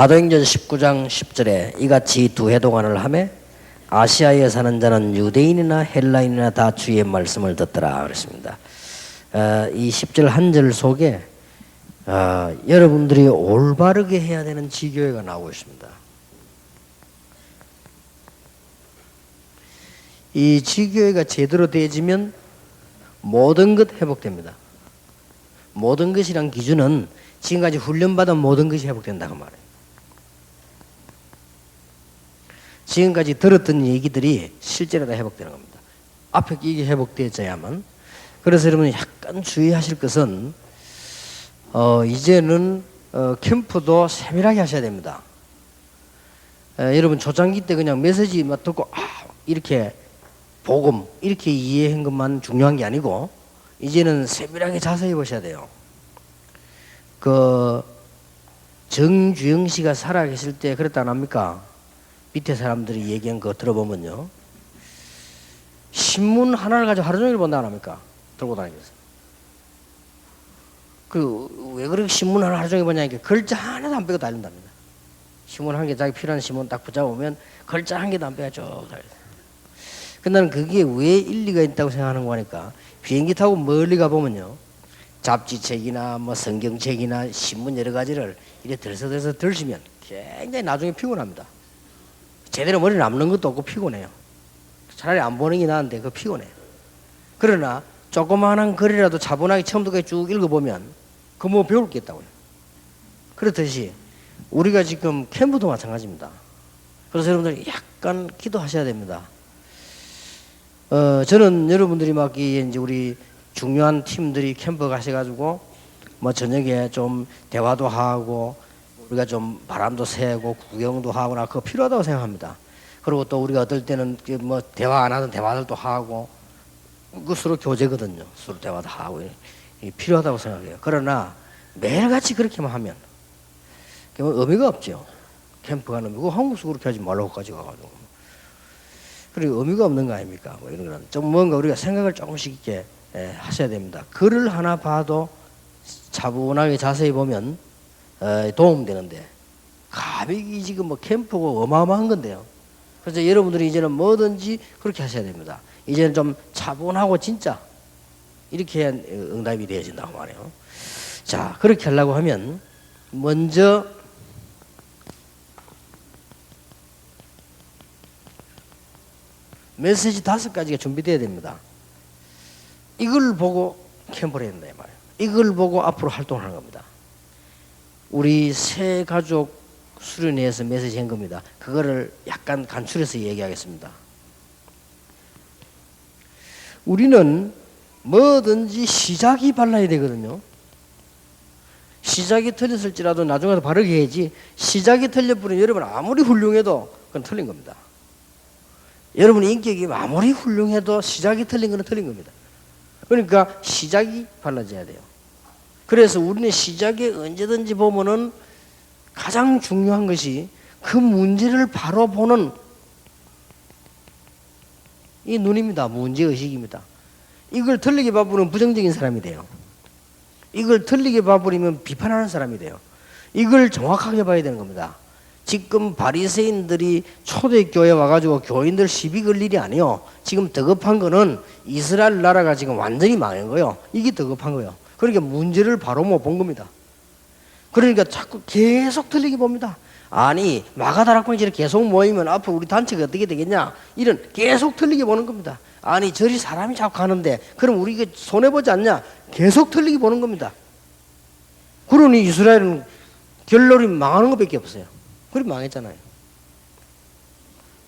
사도행전 19장 10절에 이같이 두 해 동안을 하매 아시아에 사는 자는 유대인이나 헬라인이나 다 주의 말씀을 듣더라 그랬습니다. 이 10절 한 절 속에 여러분들이 올바르게 해야 되는 지교회가 나오고 있습니다. 이 지교회가 제대로 되어지면 모든 것 회복됩니다. 모든 것이란 기준은 지금까지 훈련받은 모든 것이 회복된다고 말해요. 지금까지 들었던 얘기들이 실제로 다 회복되는 겁니다. 앞에 이게 회복되어야만. 그래서 여러분 약간 주의하실 것은 이제는 캠프도 세밀하게 하셔야 됩니다. 여러분 초창기 때 그냥 메시지만 듣고 이렇게 복음 이렇게 이해한 것만 중요한 게 아니고 이제는 세밀하게 자세히 보셔야 돼요. 정주영 씨가 살아계실 때 그랬다 안 합니까? 밑에 사람들이 얘기한 거 들어보면요. 신문 하나를 가지고 하루 종일 본다 안 합니까? 들고 다니면서. 왜 그렇게 신문 하나 하루 종일 보냐니까 글자 하나도 안 빼고 다닌답니다. 신문 한 개 자기 필요한 신문 딱 붙잡으면 글자 한 개도 안 빼고 쭉 다닌다. 근데 나는 그게 왜 일리가 있다고 생각하는 거니까 비행기 타고 멀리 가보면요. 잡지책이나 뭐 성경책이나 신문 여러 가지를 이렇게 들썩들썩 들으시면 굉장히 나중에 피곤합니다. 제대로 머리 남는 것도 없고 피곤해요. 차라리 안 보는 게 나은데 그거 피곤해요. 그러나 조그마한 글이라도 차분하게 처음부터 쭉 읽어보면 그 뭐 배울 게 있다고요. 그렇듯이 우리가 지금 캠프도 마찬가지입니다. 그래서 여러분들이 약간 기도하셔야 됩니다. 저는 여러분들이 막 이제 우리 중요한 팀들이 캠프 가셔가지고 뭐 저녁에 좀 대화도 하고 우리가 좀 바람도 쐬고 구경도 하거나 그거 필요하다고 생각합니다. 그리고 또 우리가 어떨 때는 뭐 대화 안 하던 대화들도 하고 그 서로 교제거든요. 서로 대화도 하고 필요하다고 생각해요. 그러나 매일같이 그렇게만 하면 의미가 없죠. 캠프 가는 거 한국에서 그렇게 하지 말라고까지 가가지고 그리고 의미가 없는 거 아닙니까? 뭐 이런 거는 좀 뭔가 우리가 생각을 조금씩 있게 하셔야 됩니다. 글을 하나 봐도 차분하게 자세히 보면 도움되는데 가백이 지금 뭐 캠프고 어마어마한 건데요. 그래서 여러분들이 이제는 뭐든지 그렇게 하셔야 됩니다. 이제는 좀 차분하고 진짜 이렇게 해야 응답이 되어진다고 말해요. 자, 그렇게 하려고 하면 먼저 메시지 5가지가 준비되어야 됩니다. 이걸 보고 캠프를 해야 된다 이 말이에요. 이걸 보고 앞으로 활동을 하는 겁니다. 우리 새 가족 수련회에서 메시지 한 겁니다. 그거를 약간 간추려서 얘기하겠습니다. 우리는 뭐든지 시작이 발라야 되거든요. 시작이 틀렸을지라도 나중에 바르게 해야지 시작이 틀려버리면 여러분 아무리 훌륭해도 그건 틀린 겁니다. 여러분 인격이 아무리 훌륭해도 시작이 틀린 건 틀린 겁니다. 그러니까 시작이 발라져야 돼요. 그래서 우리는 시작에 언제든지 보면은 가장 중요한 것이 그 문제를 바로 보는 이 눈입니다. 문제의식입니다. 이걸 틀리게 봐버리면 부정적인 사람이 돼요. 이걸 틀리게 봐버리면 비판하는 사람이 돼요. 이걸 정확하게 봐야 되는 겁니다. 지금 바리새인들이 초대교회에 와가지고 교인들 시비 걸 일이 아니에요. 지금 더 급한 거는 이스라엘 나라가 지금 완전히 망한 거예요. 이게 더 급한 거예요. 그러니까 문제를 바로 못 본 겁니다. 그러니까 자꾸 계속 틀리게 봅니다. 아니 마가다락방이 저렇게 계속 모이면 앞으로 우리 단체가 어떻게 되겠냐 이런 계속 틀리게 보는 겁니다. 아니 저리 사람이 자꾸 가는데 그럼 우리 이거 손해보지 않냐 계속 틀리게 보는 겁니다. 그러니 이스라엘은 결론이 망하는 것밖에 없어요. 그리 망했잖아요.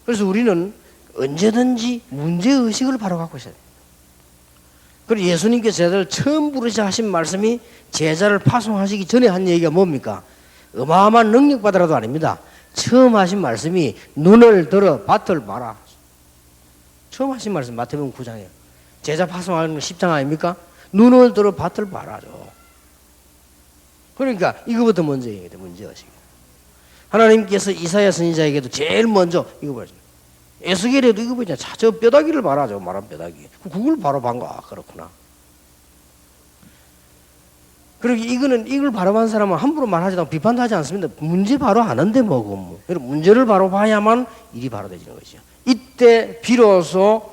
그래서 우리는 언제든지 문제의식을 바로 갖고 있어야 돼요. 그리고 예수님께서 제자를 처음 부르셔 하신 말씀이 제자를 파송하시기 전에 한 얘기가 뭡니까? 어마어마한 능력 받으라도 아닙니다. 처음 하신 말씀이 눈을 들어 밭을 봐라. 처음 하신 말씀 마태복음 9장이에요. 제자 파송하는 거 10장 아닙니까? 눈을 들어 밭을 봐라죠. 그러니까 이거부터 먼저 얘기해야 돼. 문제의식. 하나님께서 이사야 선지자에게도 제일 먼저 이거 보죠. 에스겔에도 이거 보잖아. 저 뼈다귀를 봐라. 저 말한 뼈다귀. 그걸 바로 본 거야. 그렇구나. 그리고 이걸 바로 한 사람은 함부로 말하지도 않고 비판도 하지 않습니다. 문제 바로 하는데 뭐. 문제를 바로 봐야만 일이 바로 되지는 거죠. 이때 비로소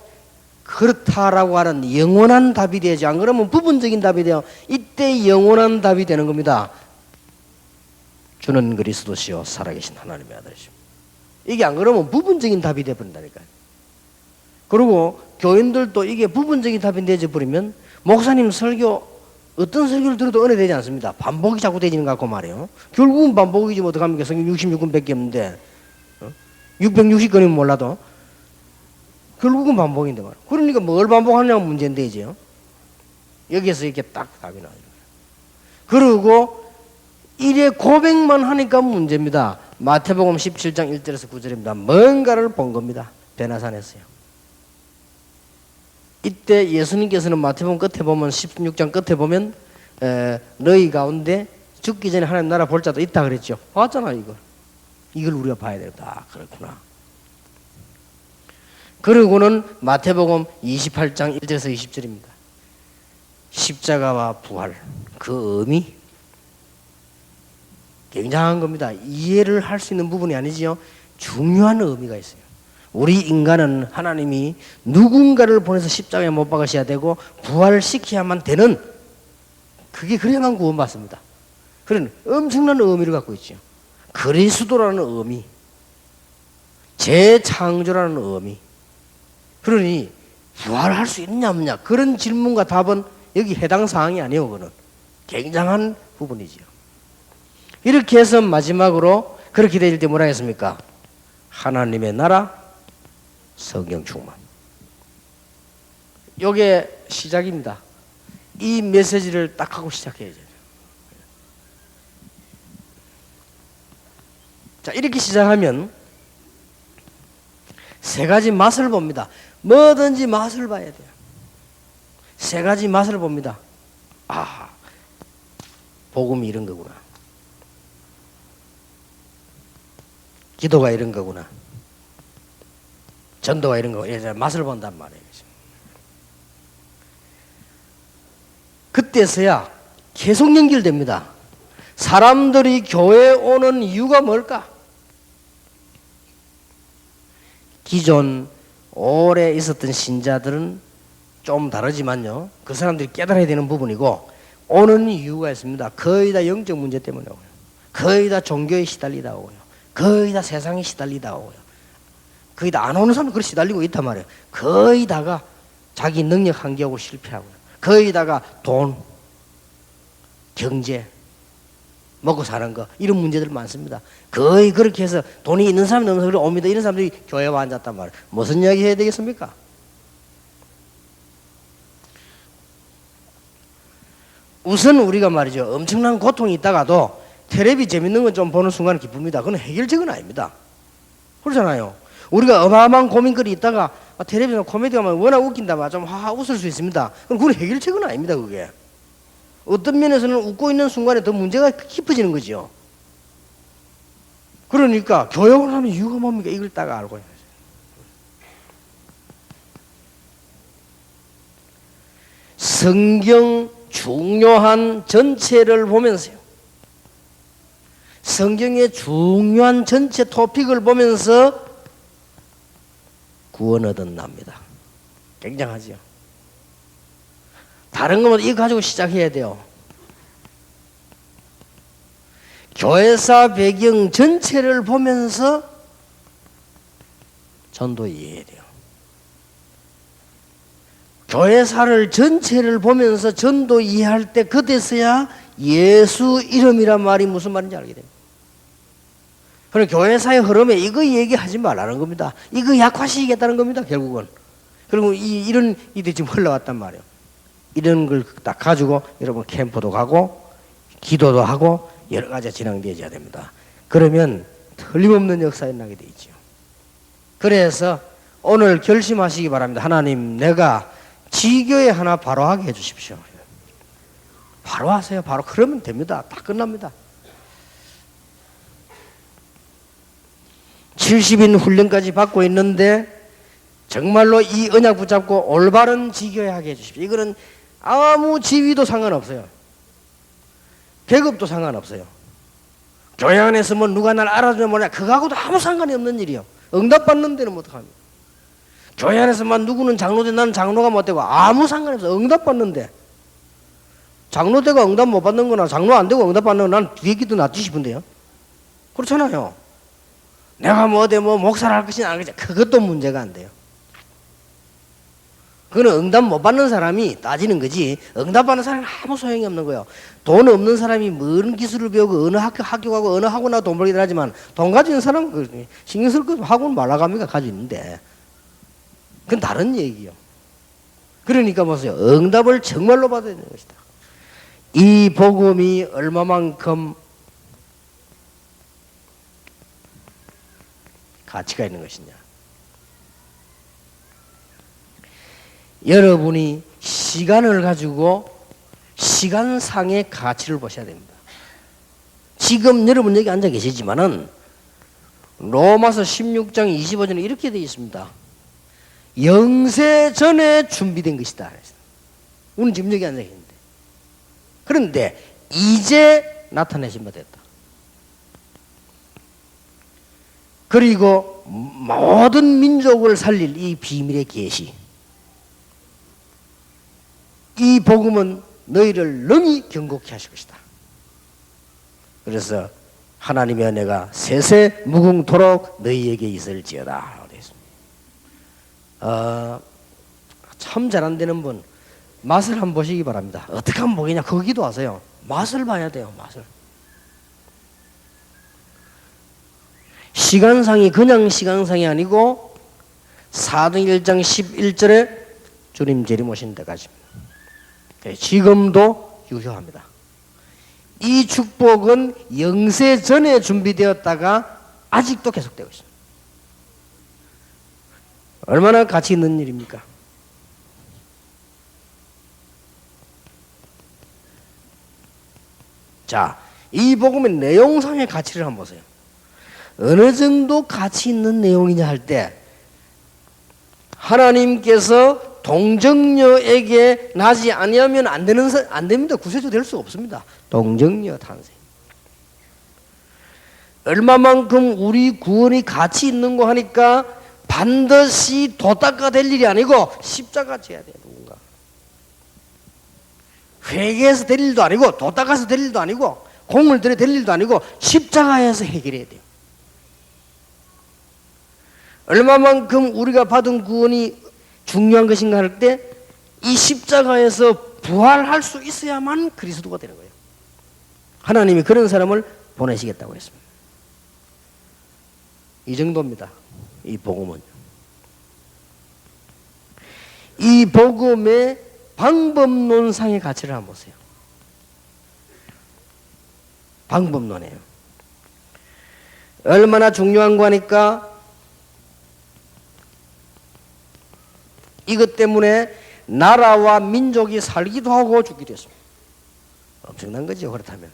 그렇다라고 하는 영원한 답이 되지, 안 그러면 부분적인 답이 돼요. 이때 영원한 답이 되는 겁니다. 주는 그리스도시요 살아계신 하나님의 아들이십니다. 이게 안 그러면 부분적인 답이 되어버린다니까요. 그리고 교인들도 이게 부분적인 답이 되어버리면 목사님 설교 어떤 설교를 들어도 은혜 되지 않습니다. 반복이 자꾸 되지는 것 같고 말이에요. 결국은 반복이지 뭐 어떡합니까? 성경 66권밖에 없는데 660권이면 몰라도 결국은 반복인데 말이에요. 그러니까 뭘 반복하냐면 문제인데 이제 여기에서 이렇게 딱 답이 나와요. 그리고 이래 고백만 하니까 문제입니다. 마태복음 17장 1절에서 9절입니다. 뭔가를 본 겁니다. 베나산에서요. 이때 예수님께서는 마태복음 끝에 보면 16장 끝에 보면 너희 가운데 죽기 전에 하나님 나라 볼 자도 있다 그랬죠. 봤잖아 이걸 우리가 봐야 되겠다. 그렇구나. 그리고는 마태복음 28장 1절에서 20절입니다. 십자가와 부활 그 의미 굉장한 겁니다. 이해를 할 수 있는 부분이 아니지요. 중요한 의미가 있어요. 우리 인간은 하나님이 누군가를 보내서 십자가에 못 박으셔야 되고 부활시켜야만 되는, 그게 그래야만 구원받습니다. 그런 엄청난 의미를 갖고 있죠. 그리스도라는 의미, 재창조라는 의미. 그러니 부활할 수 있느냐 없느냐 그런 질문과 답은 여기 해당 사항이 아니에요. 그거는 굉장한 부분이지요. 이렇게 해서 마지막으로 그렇게 될 때 뭐라 했습니까? 하나님의 나라, 성령 충만. 요게 시작입니다. 이 메시지를 딱 하고 시작해야죠. 자, 이렇게 시작하면 세 가지 맛을 봅니다. 뭐든지 맛을 봐야 돼요. 세 가지 맛을 봅니다. 아, 복음이 이런 거구나. 기도가 이런 거구나. 전도가 이런 거, 이제 맛을 본단 말이에요. 그때서야 계속 연결됩니다. 사람들이 교회에 오는 이유가 뭘까? 기존 오래 있었던 신자들은 좀 다르지만요, 그 사람들이 깨달아야 되는 부분이고, 오는 이유가 있습니다. 거의 다 영적 문제 때문에 오고요. 거의 다 종교에 시달리다 오고요. 거의 다 세상에 시달리다 오고요. 거의 다 안 오는 사람도 그렇게 시달리고 있단 말이에요. 거의 다가 자기 능력 한계하고 실패하고요. 거의 다가 돈, 경제, 먹고 사는 거, 이런 문제들 많습니다. 거의 그렇게 해서 돈이 있는 사람이 없는 사람이 옵니다. 이런 사람들이 교회에 와 앉았단 말이에요. 무슨 이야기 해야 되겠습니까? 우선 우리가 말이죠, 엄청난 고통이 있다가도 텔레비 재밌는 건 좀 보는 순간 기쁩니다. 그건 해결책은 아닙니다. 그렇잖아요. 우리가 어마어마한 고민거리 있다가 텔레비전 코미디가 워낙 웃긴다, 좀 하하 웃을 수 있습니다. 그럼 그건 해결책은 아닙니다. 그게 어떤 면에서는 웃고 있는 순간에 더 문제가 깊어지는 거죠. 그러니까 교육을 하는 이유가 뭡니까? 이걸 딱 알고 있어요. 성경 중요한 전체를 보면서요, 성경의 중요한 전체 토픽을 보면서 구원 얻어납니다. 굉장하죠. 다른 거면 이거 가지고 시작해야 돼요. 교회사 배경 전체를 보면서 전도 이해해야 돼요. 교회사를 전체를 보면서 전도 이해할 때 그때서야 예수 이름이란 말이 무슨 말인지 알게 됩니다. 그럼 교회사의 흐름에 이거 얘기하지 말라는 겁니다. 이거 약화시키겠다는 겁니다. 결국은. 그리고 이런 일이 지금 흘러왔단 말이에요. 이런 걸 딱 가지고 여러분 캠프도 가고 기도도 하고 여러 가지가 진행되어야 됩니다. 그러면 틀림없는 역사에 나게 돼 있죠. 그래서 오늘 결심하시기 바랍니다. 하나님, 내가 지교회 하나 바로 하게 해주십시오. 바로 하세요. 바로 그러면 됩니다. 다 끝납니다. 70인 훈련까지 받고 있는데 정말로 이 언약 붙잡고 올바른 지교회 하게 해주십시오. 이거는 아무 지위도 상관없어요. 계급도 상관없어요. 교회 안에서 뭐 누가 날 알아주냐 뭐냐 그거하고도 아무 상관이 없는 일이요. 응답받는 데는 어떡합니까? 교회 안에서만 누구는 장로돼 나는 장로가 못 되고 아무 상관이 없어. 응답받는데 장로 되고 응답 못 받는 거나 장로 안 되고 응답 받는 거난 뒤에 기도 낫지 싶은데요. 그렇잖아요. 내가 뭐 어디 뭐 목사를 할 것이냐 안 것이냐 그것도 문제가 안 돼요. 그거는 응답 못 받는 사람이 따지는 거지 응답 받는 사람은 아무 소용이 없는 거예요. 돈 없는 사람이 뭔 기술을 배우고 어느 학교 가고 어느 학원나 돈 벌긴 하지만 돈 가지는 사람은 신경 쓸 거 학원 말라갑니까 가지고 있는데 그건 다른 얘기요. 그러니까 보세요. 응답을 정말로 받아야 되는 것이다. 이 복음이 얼마만큼 가치가 있는 것이냐. 여러분이 시간을 가지고 시간상의 가치를 보셔야 됩니다. 지금 여러분 여기 앉아 계시지만은 로마서 16장 25절에 이렇게 되어 있습니다. 영세 전에 준비된 것이다. 우리는 지금 여기 앉아 계신데 그런데 이제 나타내신 바 됐다. 그리고 모든 민족을 살릴 이 비밀의 계시 이 복음은 너희를 능히 경고케 하실 것이다. 그래서 하나님의 은혜가 세세 무궁토록 너희에게 있을지어다. 참 잘 안 되는 분 맛을 한번 보시기 바랍니다. 어떻게 하면 보겠냐 그거 기도하세요. 맛을 봐야 돼요. 맛을. 시간상이 그냥 시간상이 아니고 사도행전 1장 11절에 주님 재림오신 데까지입니다. 지금도 유효합니다. 이 축복은 영세 전에 준비되었다가 아직도 계속되고 있습니다. 얼마나 가치 있는 일입니까? 자, 이 복음의 내용상의 가치를 한번 보세요. 어느 정도 가치 있는 내용이냐 할 때 하나님께서 동정녀에게 나지 아니하면 안 됩니다. 구세주 될 수 없습니다. 동정녀 탄생. 얼마만큼 우리 구원이 가치 있는 거 하니까 반드시 도닦아 될 일이 아니고 십자가 져야 돼요. 누군가 회개해서 될 일도 아니고 도닦아서 될 일도 아니고 공을 들여 될 일도 아니고 십자가에서 해결해야 돼요. 얼마만큼 우리가 받은 구원이 중요한 것인가 할 때 이 십자가에서 부활할 수 있어야만 그리스도가 되는 거예요. 하나님이 그런 사람을 보내시겠다고 했습니다. 이 정도입니다. 이 복음은. 이 복음의 방법론상의 가치를 한번 보세요. 방법론이에요. 얼마나 중요한 거니까 이것 때문에 나라와 민족이 살기도 하고 죽기도 했습니다. 엄청난 거죠. 그렇다면.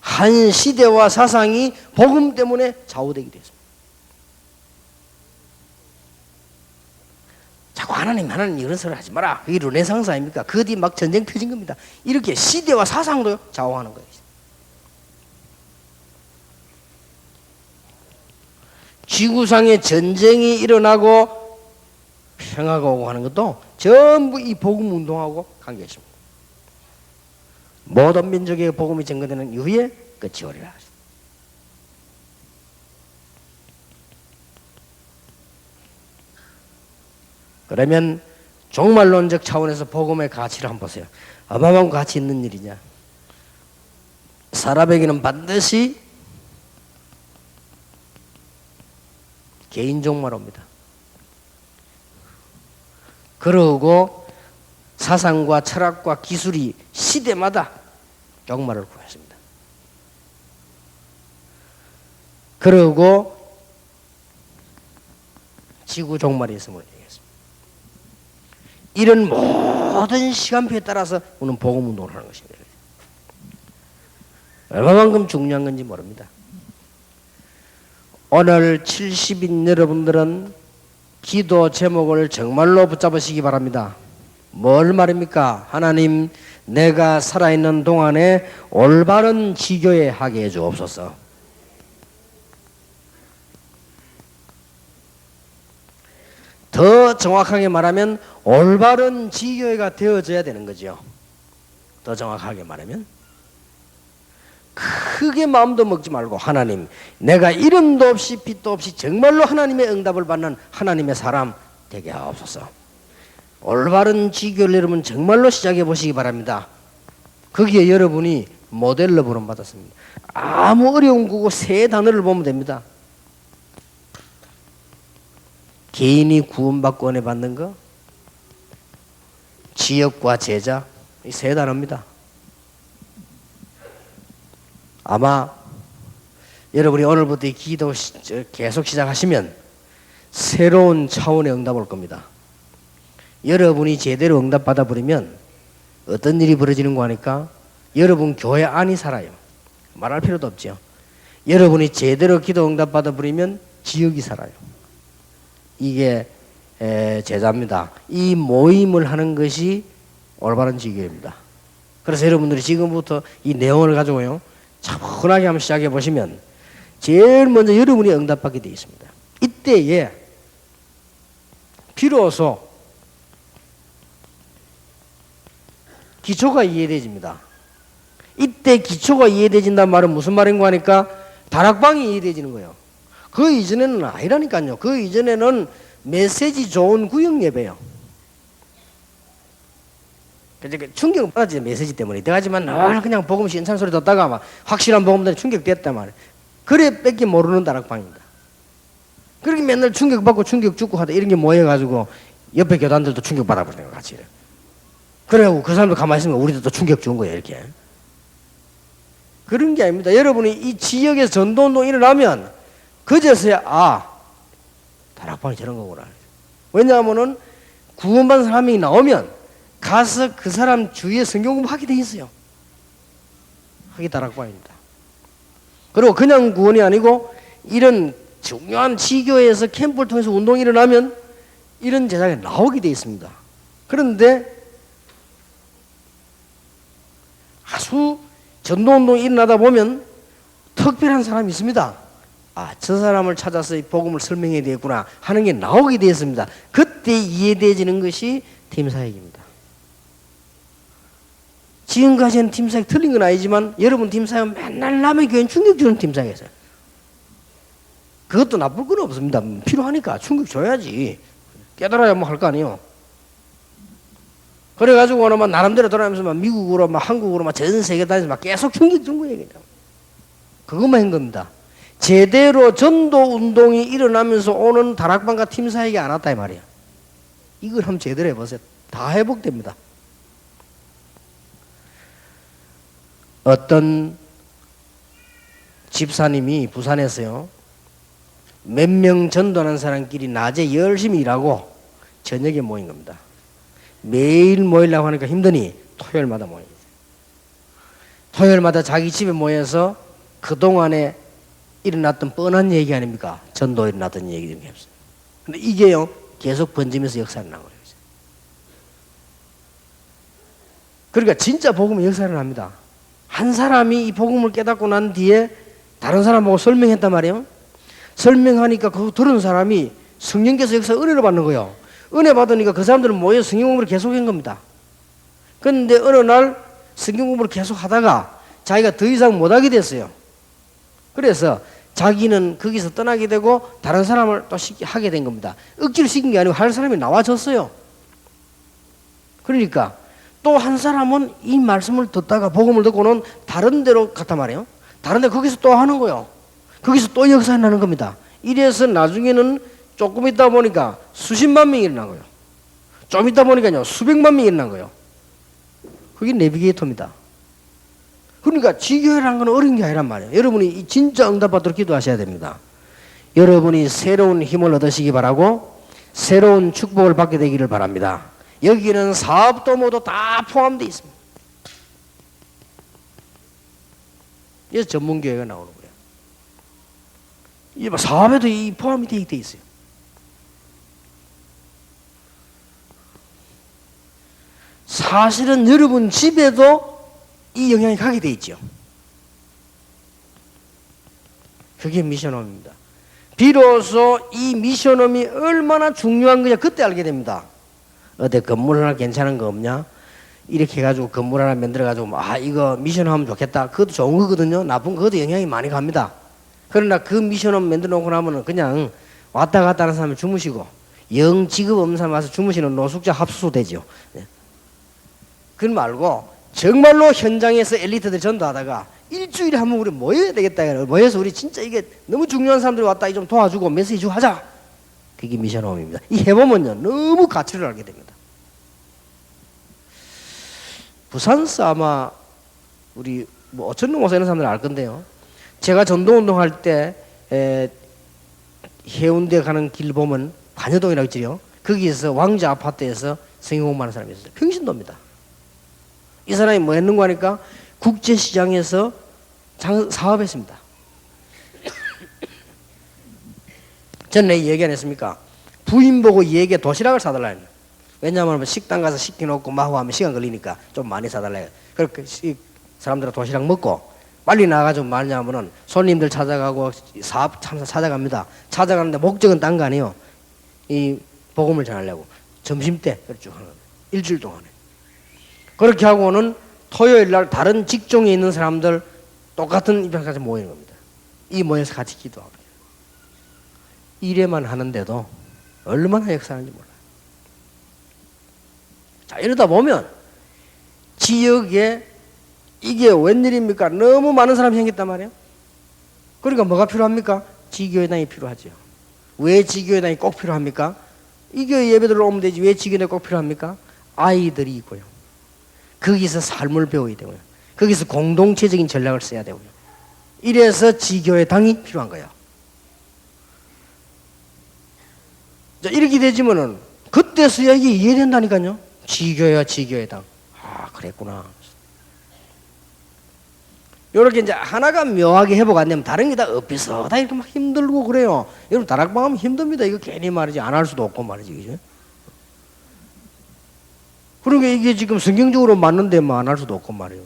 한 시대와 사상이 복음 때문에 좌우되기도 했습니다. 자꾸 하나님 이런 소리 하지 마라. 그게 르네상스 아닙니까? 그 뒤 막 전쟁 펴진 겁니다. 이렇게 시대와 사상도 좌우하는 거예요. 지구상에 전쟁이 일어나고 평화가 오고 하는 것도 전부 이 복음 운동하고 관계 있습니다. 모든 민족의 복음이 전거되는 이후에 끝이 오리라. 그러면 종말론적 차원에서 복음의 가치를 한번 보세요. 어마어마한 가치 있는 일이냐. 사람에게는 반드시 개인 종말 옵니다. 그러고 사상과 철학과 기술이 시대마다 종말을 구했습니다. 그러고 지구 종말이 있음을 얘기했습니다. 이런 모든 시간표에 따라서 우리는 복음 운동을 하는 것입니다. 얼마만큼 중요한 건지 모릅니다. 오늘 70인 여러분들은 기도 제목을 정말로 붙잡으시기 바랍니다. 뭘 말입니까? 하나님, 내가 살아있는 동안에 올바른 지교에 하게 해주옵소서. 더 정확하게 말하면 올바른 지교회가 되어져야 되는 거죠. 더 정확하게 말하면 크게 마음도 먹지 말고 하나님, 내가 이름도 없이 빛도 없이 정말로 하나님의 응답을 받는 하나님의 사람 되게 하옵소서. 올바른 지교를 여러분 정말로 시작해 보시기 바랍니다. 거기에 여러분이 모델로 부름받았습니다. 아무 어려운 거고 세 단어를 보면 됩니다. 개인이 구원받고 은혜 받는 거, 지역과 제자, 이 세 단어입니다. 아마 여러분이 오늘부터 이 기도 계속 시작하시면 새로운 차원의 응답 올 겁니다. 여러분이 제대로 응답 받아버리면 어떤 일이 벌어지는 거 하니까 여러분 교회 안이 살아요. 말할 필요도 없죠. 여러분이 제대로 기도 응답 받아버리면 지역이 살아요. 이게 제자입니다. 이 모임을 하는 것이 올바른 지교입니다. 그래서 여러분들이 지금부터 이 내용을 가지고요 차분하게 한번 시작해 보시면 제일 먼저 여러분이 응답받게 되어 있습니다. 이때에 비로소 기초가 이해되집니다. 이때 기초가 이해되진다는 말은 무슨 말인가 하니까 다락방이 이해되지는 거예요. 그 이전에는 아니라니까요. 그 이전에는 메시지 좋은 구역 예배요. 충격을 받았지 메시지 때문에. 하지만 늘 그냥 복음 신찬 소리 듣다가 막 확실한 복음 때문에 충격됐단 말이에요. 그래 뺏기 모르는 다락방입니다. 그렇게 맨날 충격받고 충격 죽고 하다 이런 게 모여가지고 옆에 교단들도 충격받아버리는 거 같이. 그래갖고 그 사람도 가만히 있으면 우리도 또 충격 준 거예요 이렇게. 그런 게 아닙니다. 여러분이 이 지역에서 전도운동 일어나면 그제서야 다락방이 저런 거구나. 왜냐하면은 구원받은 사람이 나오면 가서 그 사람 주위에 성경 공부하게 돼 있어요. 하게 다락방입니다. 그리고 그냥 구원이 아니고 이런 중요한 지교회에서 캠프를 통해서 운동이 일어나면 이런 제자가 나오게 돼 있습니다. 그런데 아주 전도운동이 일어나다 보면 특별한 사람이 있습니다. 저 사람을 찾아서 이 복음을 설명해야 되겠구나 하는 게 나오게 되었습니다. 그때 이해되어지는 것이 팀사역입니다. 지금까지는 팀사역 틀린 건 아니지만 여러분 팀사역은 맨날 남의 교회는 충격 주는 팀사역이었어요. 그것도 나쁠 건 없습니다. 필요하니까 충격 줘야지. 깨달아야 뭐 할 거 아니에요. 그래가지고 막 나름대로 돌아다니면서 막 미국으로 막 한국으로 막 전 세계 다니면서 막 계속 충격 준 거예요. 그것만 한 겁니다. 제대로 전도 운동이 일어나면서 오는 다락방과 팀사역이 안 왔다 이 말이에요. 이걸 한번 제대로 해보세요. 다 회복됩니다. 어떤 집사님이 부산에서요 몇 명 전도하는 사람끼리 낮에 열심히 일하고 저녁에 모인 겁니다. 매일 모이려고 하니까 힘드니 토요일마다 모입니다. 토요일마다 자기 집에 모여서 그동안에 일어났던 뻔한 얘기 아닙니까? 전도에 일어났던 얘기 이런 게 없어요. 근데 이게요 계속 번지면서 역사를 나와요. 그러니까 진짜 복음은 역사를 합니다. 한 사람이 이 복음을 깨닫고 난 뒤에 다른 사람 보고 설명했단 말이에요. 설명하니까 그거 들은 사람이 성령께서 역사 은혜를 받는 거예요. 은혜 받으니까 그 사람들은 모여 성경 공부를 계속한 겁니다. 그런데 어느 날 성경 공부를 계속 하다가 자기가 더 이상 못하게 됐어요. 그래서 자기는 거기서 떠나게 되고 다른 사람을 또 하게 된 겁니다. 억지로 시킨 게 아니고 할 사람이 나와줬어요. 그러니까 또 한 사람은 이 말씀을 듣다가 복음을 듣고는 다른 데로 갔단 말이에요. 다른 데 거기서 또 하는 거예요. 거기서 또 역사가 나는 겁니다. 이래서 나중에는 조금 있다 보니까 수십만 명이 일어난 거예요. 좀 있다 보니까요 수백만 명이 일어난 거예요. 그게 내비게이터입니다. 그러니까 지교회라는 건 어려운 게 아니란 말이에요. 여러분이 진짜 응답받도록 기도하셔야 됩니다. 여러분이 새로운 힘을 얻으시기 바라고 새로운 축복을 받게 되기를 바랍니다. 여기는 사업도 모두 다 포함되어 있습니다. 그래서 전문교회가 나오는 거예요. 이 사업에도 이 포함이 되어 있어요. 사실은 여러분 집에도 이 영향이 가게 돼 있죠. 그게 미션홈입니다. 비로소 이 미션홈이 얼마나 중요한 거냐 그때 알게 됩니다. 어디 건물 하나 괜찮은 거 없냐? 이렇게 해가지고 건물 하나 만들어가지고 이거 미션홈 좋겠다. 그것도 좋은 거거든요. 나쁜 거 그것도 영향이 많이 갑니다. 그러나 그 미션홈 만들어 놓고 나면은 그냥 왔다 갔다 하는 사람이 주무시고 영 직업 없는 사람 와서 주무시는 노숙자 합수소 되죠. 네. 그건 말고 정말로 현장에서 엘리트들이 전도하다가 일주일에 한 번 우리 모여야 되겠다. 모여서 우리 진짜 이게 너무 중요한 사람들이 왔다 이 좀 도와주고 메시지 주고 하자. 그게 미션홈입니다. 이 해보면요 너무 가치를 알게 됩니다. 부산서 아마 우리 어천동 오사 이런 사람들 알 건데요. 제가 전도운동할 때 해운대 가는 길 보면 관여동이라고 있죠. 거기에서 왕자 아파트에서 성형공부하는 사람이 있었어요. 평신도입니다. 이 사람이 뭐 했는가 하니까 국제시장에서 사업했습니다. 전에 얘기 안 했습니까? 부인 보고 얘에게 도시락을 사달라 했는. 왜냐하면 식당 가서 시켜놓고 마구 하면 시간 걸리니까 좀 많이 사달라 해요. 그렇게 사람들은 도시락 먹고 빨리 나가가지고 말냐면은 손님들 찾아가고 사업 참사 찾아갑니다. 찾아가는데 목적은 딴 거 아니에요. 이 복음을 전하려고 점심때 쭉 하는 거예요. 일주일 동안에. 그렇게 하고는 토요일 날 다른 직종에 있는 사람들 똑같은 입장까지 모이는 겁니다. 이 모여서 같이 기도하고 이래만 하는데도 얼마나 역사하는지 몰라요. 자, 이러다 보면 지역에 이게 웬일입니까? 너무 많은 사람이 생겼단 말이에요. 그러니까 뭐가 필요합니까? 지교회당이 필요하죠. 왜 지교회당이 꼭 필요합니까? 이 교회 예배들로 오면 되지 왜 지교회당이 꼭 필요합니까? 아이들이 있고요. 거기서 삶을 배워야 되고요. 거기서 공동체적인 전략을 써야 되고요. 이래서 지교회당이 필요한 거예요. 자, 이렇게 되지면은 그때서야 이게 이해된다니까요. 지교회와 지교회당. 그랬구나. 요렇게 이제 하나가 묘하게 회복 안 되면 다른 게 다 엇비슷하다 이렇게 막 힘들고 그래요. 여러분 다락방 하면 힘듭니다. 이거 괜히 말이지 안 할 수도 없고 말이지, 그죠? 그러니까 이게 지금 성경적으로 맞는데 뭐 안 할 수도 없고 말이에요.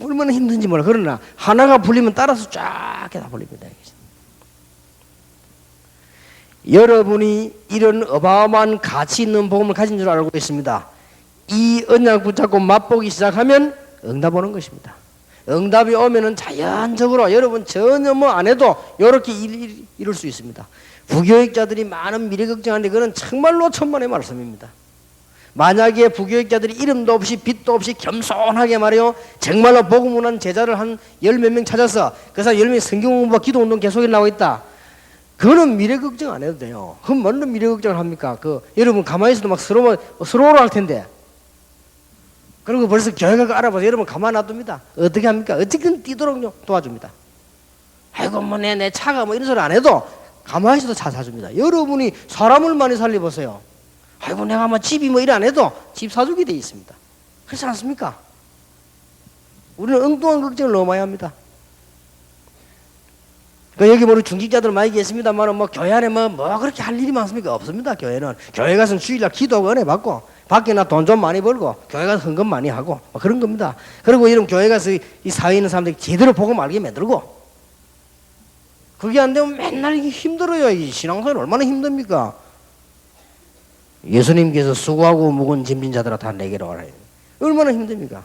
얼마나 힘든지 몰라. 그러나 하나가 풀리면 따라서 쫙 다 풀립니다. 여러분이 이런 어마어마한 가치 있는 복음을 가진 줄 알고 있습니다. 이 언약 붙잡고 맛보기 시작하면 응답 오는 것입니다. 응답이 오면은 자연적으로 여러분 전혀 뭐 안 해도 이렇게 이룰 수 있습니다. 부교육자들이 많은 미래 걱정하는데 그건 정말로 천만의 말씀입니다. 만약에 부교육자들이 이름도 없이 빚도 없이 겸손하게 말이요 정말로 복음 운한 제자를 한 열 몇 명 찾아서 그 사람 10명이 성경 공부와 기도 운동 계속 나오고 있다. 그거는 미래 걱정 안 해도 돼요. 그럼 뭔 미래 걱정을 합니까? 여러분 가만히 있어도 막 서로로 할 텐데. 그리고 벌써 교회가 알아봐서 여러분 가만 놔둡니다. 어떻게 합니까? 어떻게든 뛰도록 도와줍니다. 아이고 뭐 내 차가 뭐 이런 소리 안 해도 가만히 있어도 차 사줍니다. 여러분이 사람을 많이 살려보세요. 아이고 내가 뭐 집이 뭐 이래 안 해도 집 사주게 돼 있습니다. 그렇지 않습니까? 우리는 엉뚱한 걱정을 너무 많이 합니다. 여기 뭐 중직자들 많이 계십니다만 뭐 교회 안에 뭐 그렇게 할 일이 많습니까? 없습니다. 교회는 교회 가서 주일날 기도하고 은혜 받고 밖에 나 돈 좀 많이 벌고 교회 가서 헌금 많이 하고 뭐 그런 겁니다. 그리고 이런 교회 가서 이 사회에 있는 사람들이 제대로 복음 알게 만들고 그게 안 되면 맨날 이게 힘들어요. 이 신앙생활 얼마나 힘듭니까? 예수님께서 수고하고 묵은 짐진 자들아 다 내게로 와라. 얼마나 힘듭니까?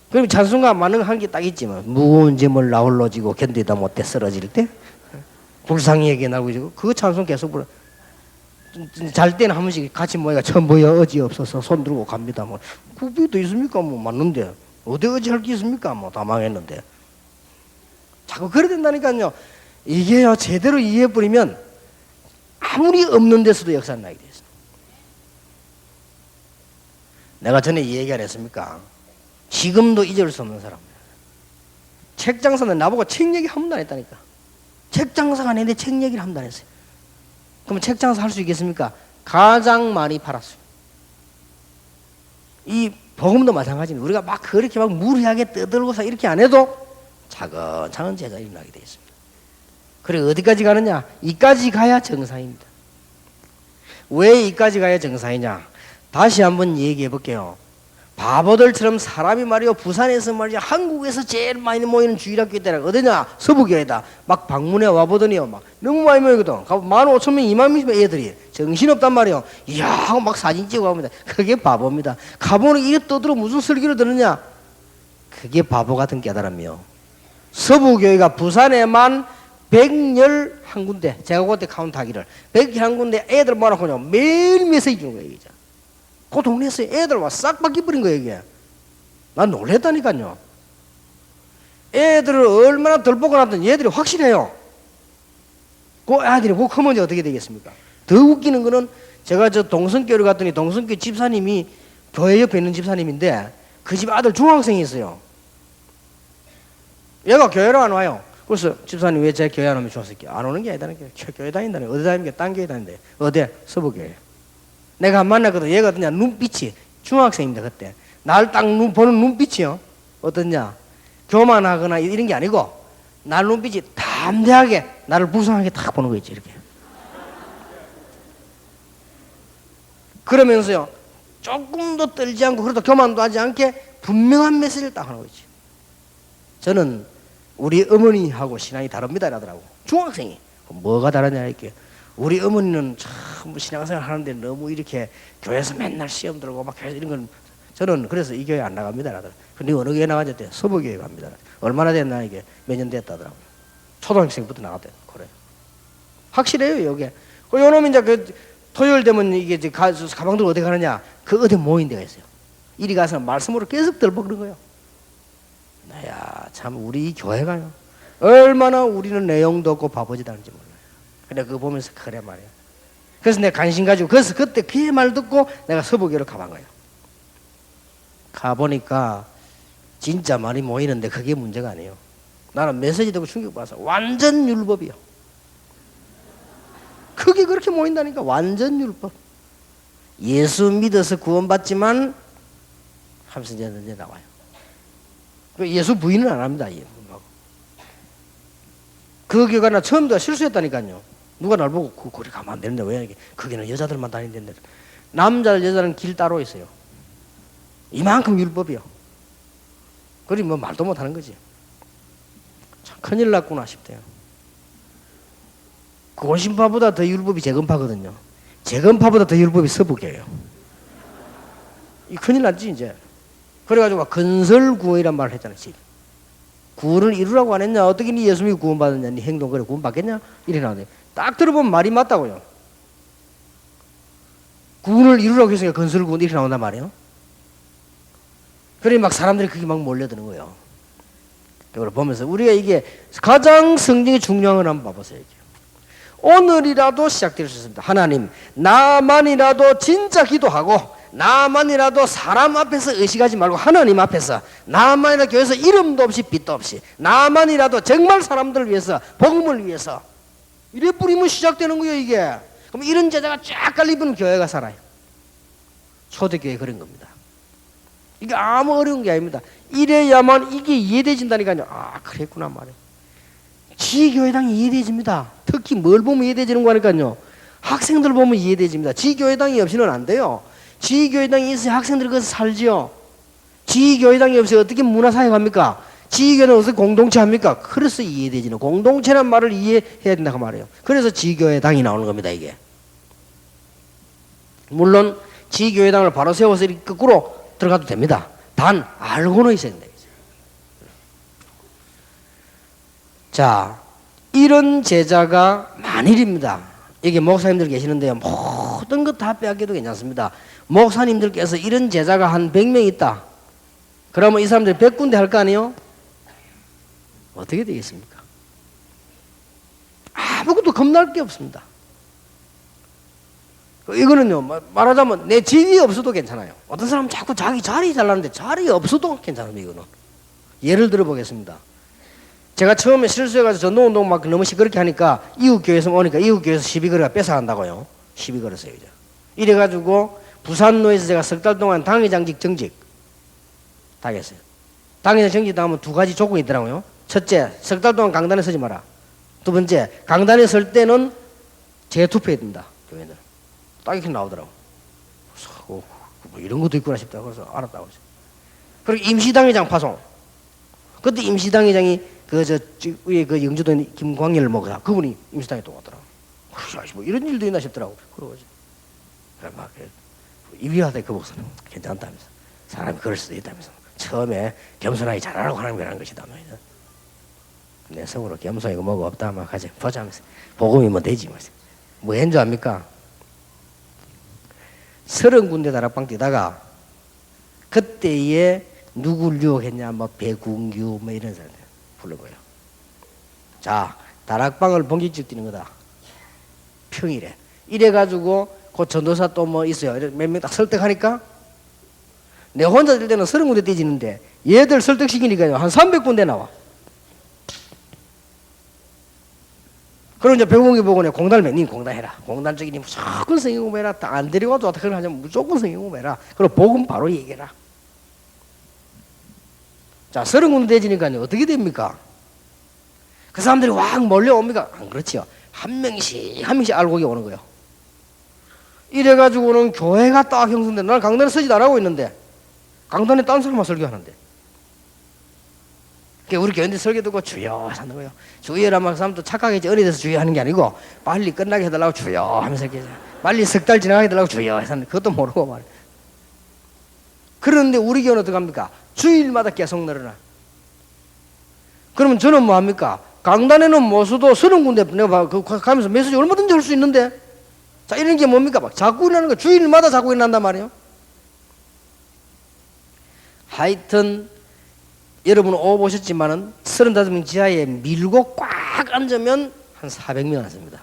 그럼 찬송가 많은 한 게 딱 있지만 무거운 짐을 나홀로 지고 견디다 못해 쓰러질 때 불쌍히에게 나고 지고 그 찬송 계속 불러. 잘 때는 한 번씩 같이 모여가 처음 모여 어지 없어서 손 들고 갑니다. 뭐 그게도 있습니까? 뭐 맞는데 어디 어지 할 게 있습니까? 뭐 다 망했는데 자꾸 그래야 된다니까요. 이게요 제대로 이해해 버리면 아무리 없는 데서도 역사는 나게 돼 있어. 내가 전에 이 얘기 안 했습니까? 지금도 잊을 수 없는 사람. 책 장사는 나보고 책 얘기 한 번도 안 했다니까. 책 장사가 아닌데 책 얘기를 한 번도 안 했어요. 그럼 책 장사 할 수 있겠습니까? 가장 많이 팔았어요. 이 복음도 마찬가지입니다. 우리가 막 그렇게 막 무리하게 떠들고서 이렇게 안 해도 차근차근 제자리 일어나게 되어 있습니다. 그래 어디까지 가느냐? 이까지 가야 정상입니다. 왜 이까지 가야 정상이냐? 다시 한번 얘기해 볼게요. 바보들처럼 사람이 말이요, 부산에서 말이야, 한국에서 제일 많이 모이는 주일학교 있다라. 어디냐? 서부교회다. 막 방문해 와보더니요, 막 너무 많이 모이거든. 15,000명, 20,000명 애들이 정신없단 말이요. 이야 하고 막 사진 찍고 갑니다. 그게 바보입니다. 가보는 이게 떠들어 무슨 설교를 들으냐? 그게 바보 같은 깨달음이요. 서부교회가 부산에만 111군데, 제가 그때 카운트하기를 111군데 애들 모아놓고 매일 메시지 주는 거예요. 이제. 그 동네에서 애들 와 싹 바뀌어버린 거예요. 이게. 난 놀랬다니까요. 애들을 얼마나 덜 보고 났더니 얘들이 확실해요. 그 아들이 그 크면 어떻게 되겠습니까? 더 웃기는 거는 제가 저 동성교를 갔더니 동성교 집사님이 교회 옆에 있는 집사님인데 그 집 아들 중학생이 있어요. 얘가 교회로 안 와요. 그래서 집사님 왜 제 교회 안 오면 중학생이 안 오는 게 아니다는 게 교회 다닌다는 게 어디 다니는 게 딴 교회 다닌대. 어디? 서부교회. 내가 만났거든. 얘가 어떠냐? 눈빛이 중학생입니다. 그때 날 딱 보는 눈빛이요. 어떠냐? 교만하거나 이런 게 아니고 날 눈빛이 담대하게 나를 불쌍하게 딱 보는 거 있지 이렇게. 그러면서요 조금도 떨지 않고 그래도 교만도 하지 않게 분명한 메시지를 딱 하는 거 있지. 저는 우리 어머니하고 신앙이 다릅니다 이러더라고. 중학생이. 뭐가 다르냐 이렇게. 우리 어머니는 참 신앙생활 하는데 너무 이렇게 교회에서 맨날 시험 들고 막 교회에서 이런 건 저는 그래서 이 교회 안 나갑니다 라더라고요. 근데 어느 교회 나가는데 서부교회 갑니다. 얼마나 됐나 이게 몇 년 됐다더라고요. 초등학생부터 나갔대. 그래. 확실해요 이게. 그 요놈이 이제 그 토요일 되면 이게 이제 가방 들고 어디 가느냐? 그 어디 모인 데가 있어요. 이리 가서 말씀으로 계속 들먹는 거예요. 나야 참 우리 이 교회가요. 얼마나 우리는 내용도 없고 바보짓하는지 몰라요. 근데 그거 보면서 그래 말이야. 그래서 내가 관심 가지고 그래서 그때 그의 말 듣고 내가 서부교를 가본 거예요. 가보니까 진짜 많이 모이는데 그게 문제가 아니에요. 나는 메시지 듣고 충격받아서 완전 율법이요. 그게 그렇게 모인다니까. 완전 율법. 예수 믿어서 구원받지만 하면서 이제 나와요. 예수 부인은 안 합니다. 그 교회가 나 처음부터 실수했다니까요. 누가 날 보고 거기 가면 안 되는데 왜 이게 거기는 여자들만 다니는데 남자 여자는 길 따로 있어요. 이만큼 율법이요. 그리 뭐 말도 못 하는 거지. 참 큰일 났구나 싶대요. 고신파보다 더 율법이 재건파거든요. 재건파보다 더 율법이 서부교예요. 이 큰일 났지 이제. 그래가지고 건설구원이란 말을 했잖아요. 구원을 이루라고 안 했냐? 어떻게 네 예수 믿고 구원받았냐? 네 행동 그래 구원받겠냐? 이래 나오네. 딱 들어보면 말이 맞다고요. 구원을 이루라고 했으니까 건설구원 이렇게 나온단 말이에요. 그래 막 사람들이 그게 막 몰려드는 거예요. 그걸 보면서 우리가 이게 가장 성경이 중요한 걸 한번 봐보세요. 이게. 오늘이라도 시작될 수 있습니다. 하나님 나만이라도 진짜 기도하고 나만이라도 사람 앞에서 의식하지 말고 하나님 앞에서 나만이라도 교회에서 이름도 없이 빛도 없이 나만이라도 정말 사람들을 위해서 복음을 위해서 이래 뿌리면 시작되는 거예요 이게. 그럼 이런 제자가 쫙 깔리면 교회가 살아요. 초대교회 그런 겁니다. 이게 아무 어려운 게 아닙니다. 이래야만 이게 이해되진다니까요. 아 그랬구나 말이에요. 지교회당이 이해되집니다. 특히 뭘 보면 이해되지는 거니까요. 학생들 보면 이해되집니다. 지교회당이 없이는 안 돼요. 지교회당이 있어야 학생들이 거기서 살지요. 지교회당이 없어야 어떻게 문화사회 합니까? 지교회는 어떻게 공동체 합니까? 그래서 이해되지는 공동체란 말을 이해해야 된다고 말해요. 그래서 지교회당이 나오는 겁니다 이게. 물론 지교회당을 바로 세워서 이렇게 거꾸로 들어가도 됩니다. 단 알고는 있어야 된다. 자, 이런 제자가 만일입니다. 여기 목사님들 계시는데요. 모든 것 다 빼앗겨도 괜찮습니다. 목사님들께서 이런 제자가 한 100명 있다. 그러면 이 사람들이 100군데 할 거 아니에요? 어떻게 되겠습니까? 아무것도 겁날 게 없습니다. 이거는요, 말하자면 내 집이 없어도 괜찮아요. 어떤 사람은 자꾸 자기 자리 잘라는데 자리 없어도 괜찮습니다. 이거는. 예를 들어 보겠습니다. 제가 처음에 실수해가지고 전도운동 막 너무 시끄럽게 하니까 이웃교회에서 오니까 이웃교회에서 시비거리가 뺏어간다고요. 시비거렸어요. 이제. 이래가지고 부산로에서 제가 석 달 동안 당회장직 정직 당했어요. 당회장 정직 당하면 두 가지 조건이 있더라고요. 첫째, 석 달 동안 강단에 서지 마라. 두 번째, 강단에 설 때는 재투표해야 된다. 교회는. 딱 이렇게 나오더라고. 뭐 이런 것도 있구나 싶다. 그래서 알았다고. 그리고 임시당회장 파송. 그때 임시당회장이 위에 그 영주도 김광렬을 먹으라. 그분이 임시당에 또 왔더라고. 뭐 이런 일도 있나 싶더라고. 그러고 그래 막 이위하대 그 목사는 괜찮다면서. 사람이 그럴 수도 있다면서. 처음에 겸손하게 잘하라고 하는 거라는 것이다. 내 속으로 겸손이고 뭐가 없다. 막 하지. 보자면서. 복음이 뭐 되지. 뭐 했는 줄 압니까? 30군데 다락방 뛰다가 그때에 누굴 유혹했냐, 뭐 배국유 뭐 이런 사람들 부른 거예요. 자, 다락방을 본격적으로 뛰는 거다. 평일에. 이래가지고 그 전도사 또 뭐 있어요. 몇 명 딱 설득하니까 내 혼자 뛸 때는 30군데 뛰지는데 얘들 설득시키니까 한 300군데 나와. 그럼 이제 배국유 보고 내가 공단을 님 공단해라. 공단 쪽이니 무조건 성경 공부해라. 안 데리고 와도 어떻게 하냐면 무조건 성경 공부해라. 그리고 복음 바로 얘기해라. 자, 30군데 되지니까요. 어떻게 됩니까? 그 사람들이 확 몰려옵니까? 안 그렇지요. 한 명씩 알고 오는 거예요. 이래가지고는 교회가 딱 형성돼. 나는 강단에 서지도 안 하고 있는데 강단에 딴 사람만 설교하는데. 우리 교인들 설교 듣고 주여 하는 거예요. 주여라면 그 사람도 착하게 어리돼서 주여 하는 게 아니고 빨리 끝나게 해달라고 주여 하면서 이렇게 빨리 석 달 지나가게 해달라고 주여 하는 그것도 모르고 말이에요. 그런데 우리 교회는 어떻게 합니까? 주일마다 계속 늘어나. 그러면 저는 뭐 합니까? 강단에는 모수도 30군데 내가 가면서 메시지 얼마든지 할 수 있는데 자, 이런 게 뭡니까? 막 자꾸 일어나는 거 주일마다 자꾸 일어난단 말이에요. 하여튼 여러분 오보셨지만은 35명 지하에 밀고 꽉 앉으면 한 400명 앉습니다.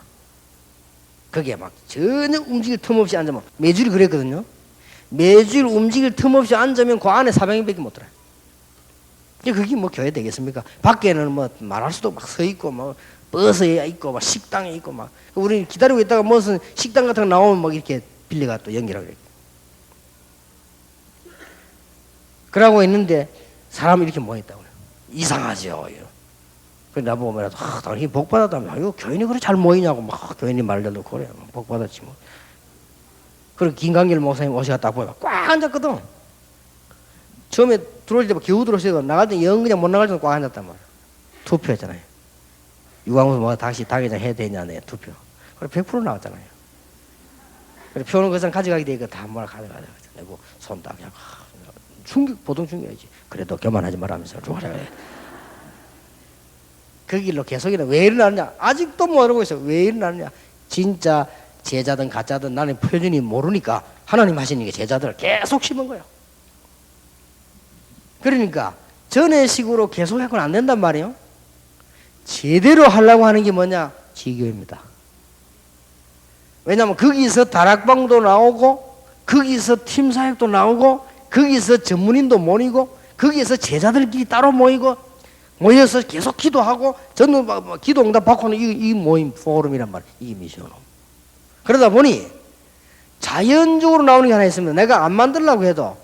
그게 막 전혀 움직일 틈 없이 앉으면 매주일 그랬거든요. 매주일 움직일 틈 없이 앉으면 그 안에 400명밖에 못 들어요. 그게 뭐 교회 되겠습니까? 밖에는 뭐 말할 수도 막 서 있고 뭐 버스에 있고 막 식당에 있고 막 우리 기다리고 있다가 무슨 식당 같은 거 나오면 막 이렇게 빌려가 또 연결하고 이렇게. 그러고 있는데 사람이 이렇게 모여있다고 그래요. 이상하죠. 그래 나보고 말해도 당연히 복 받았다며. 이거 교인이 그래 잘 모이냐고 막 교인이 말을 놓고 그래. 복 받았지 뭐. 그리고 김광길 목사님 오시가 딱 보니까 꽉 앉았거든. 처음에 들어올 때 겨우 들어오시고 나갈 때 영 그냥 못 나갈 때는 꽉 앉았단 말이야. 투표했잖아요. 유광수 뭐 다시 당회장 해야 되냐 내 투표. 그래 100% 나왔잖아요. 그래 표는 그상 가져가게 되니까 다 뭐라 가져가자. 내고 손딱 그냥 충격 보통 충격이지. 그래도 교만하지 말라면서 쭉 하자. 그 길로 계속이나 왜 일어나느냐? 아직도 모르고 있어. 왜 일어나느냐? 진짜 제자든 가짜든 나는 표준이 모르니까 하나님 하시는 게 제자들을 계속 심은 거예요. 그러니까 전에식으로 계속 해서는 안 된단 말이에요. 제대로 하려고 하는 게 뭐냐? 지교입니다. 왜냐하면 거기서 다락방도 나오고 거기서 팀사역도 나오고 거기서 전문인도 모이고 거기서 제자들끼리 따로 모여서 계속 기도하고 저는 기도 응답 받고는 이 모임 포럼이란 말이에요. 이게 미션홈. 그러다 보니 자연적으로 나오는 게 하나 있습니다. 내가 안 만들려고 해도